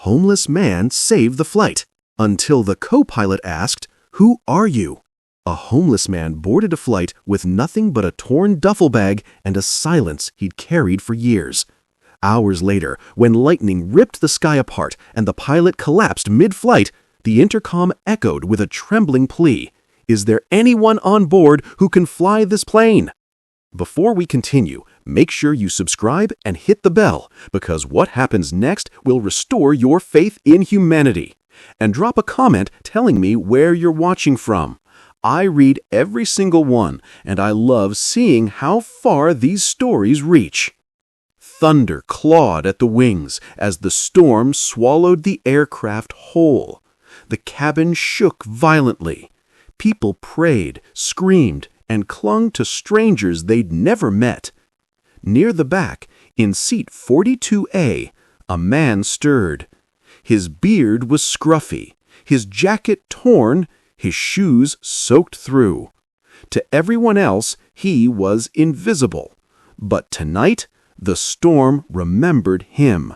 homeless man saved the flight, until the co-pilot asked, "Who are you?" A homeless man boarded a flight with nothing but a torn duffel bag and a silence he'd carried for years. Hours later, when lightning ripped the sky apart and the pilot collapsed mid-flight, the intercom echoed with a trembling plea, "Is there anyone on board who can fly this plane?" Before we continue, make sure you subscribe and hit the bell, because what happens next will restore your faith in humanity. And drop a comment telling me where you're watching from. I read every single one, and I love seeing how far these stories reach. Thunder clawed at the wings as the storm swallowed the aircraft whole. The cabin shook violently. People prayed, screamed, and clung to strangers they'd never met. Near the back, in seat 42A, a man stirred. His beard was scruffy, his jacket torn, his shoes soaked through. To everyone else, he was invisible. But tonight, the storm remembered him.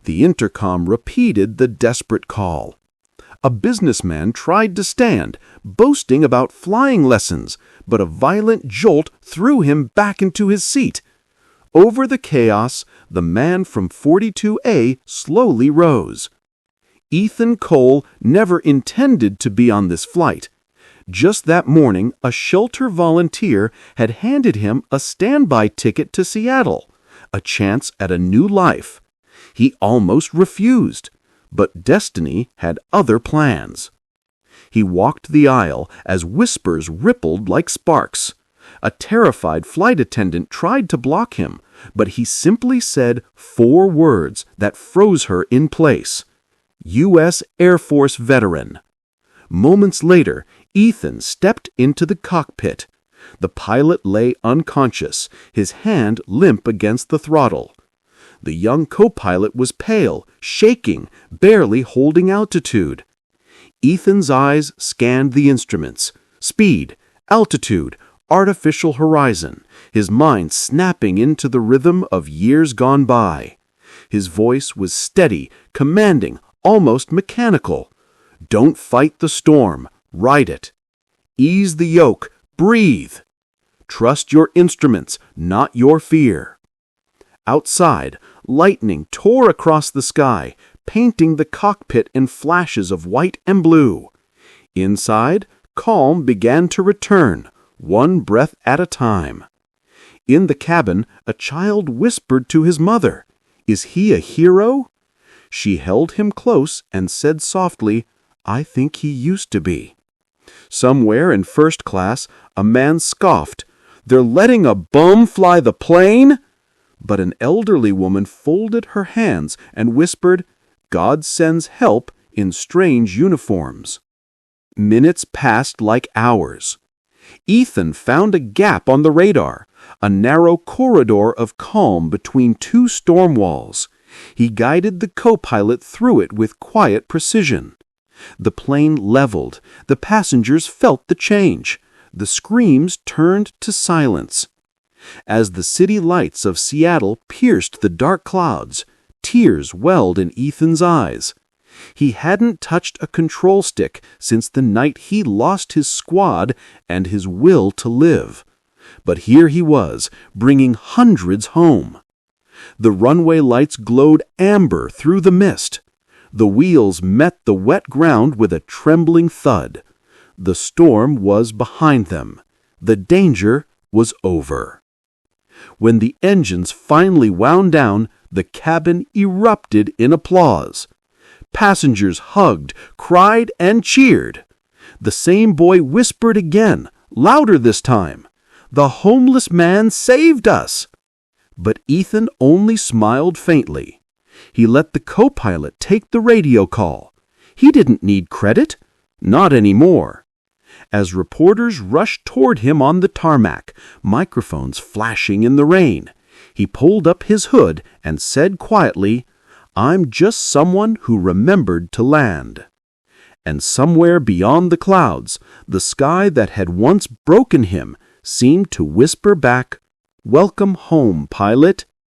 The intercom repeated the desperate call. A businessman tried to stand, boasting about flying lessons, but a violent jolt threw him back into his seat. Over the chaos, the man from 42A slowly rose. Ethan Cole never intended to be on this flight. Just that morning, a shelter volunteer had handed him a standby ticket to Seattle, a chance at a new life. He almost refused, but destiny had other plans. He walked the aisle as whispers rippled like sparks. A terrified flight attendant tried to block him, but he simply said 4 words that froze her in place. U.S. Air Force veteran. Moments later, Ethan stepped into the cockpit. The pilot lay unconscious, his hand limp against the throttle. The young co-pilot was pale, shaking, barely holding altitude. Ethan's eyes scanned the instruments. Speed, altitude, artificial horizon, his mind snapping into the rhythm of years gone by. His voice was steady, commanding, almost mechanical. Don't fight the storm, ride it. Ease the yoke, breathe. Trust your instruments, not your fear. Outside, lightning tore across the sky, painting the cockpit in flashes of white and blue. Inside, calm began to return, one breath at a time. In the cabin, a child whispered to his mother, "Is he a hero?" She held him close and said softly, "I think he used to be." Somewhere in first class, a man scoffed, "They're letting a bum fly the plane?" But an elderly woman folded her hands and whispered, "God sends help in strange uniforms." Minutes passed like hours. Ethan found a gap on the radar, a narrow corridor of calm between 2 storm walls. He guided the co-pilot through it with quiet precision. The plane leveled. The passengers felt the change. The screams turned to silence. As the city lights of Seattle pierced the dark clouds, tears welled in Ethan's eyes. He hadn't touched a control stick since the night he lost his squad and his will to live. But here he was, bringing hundreds home. The runway lights glowed amber through the mist. The wheels met the wet ground with a trembling thud. The storm was behind them. The danger was over. When the engines finally wound down, the cabin erupted in applause. Passengers hugged, cried, and cheered. The same boy whispered again, louder this time, "The homeless man saved us!" But Ethan only smiled faintly. He let the co-pilot take the radio call. He didn't need credit. Not anymore. As reporters rushed toward him on the tarmac, microphones flashing in the rain, he pulled up his hood and said quietly, "I'm just someone who remembered to land." And somewhere beyond the clouds, the sky that had once broken him seemed to whisper back, "Welcome home, pilot."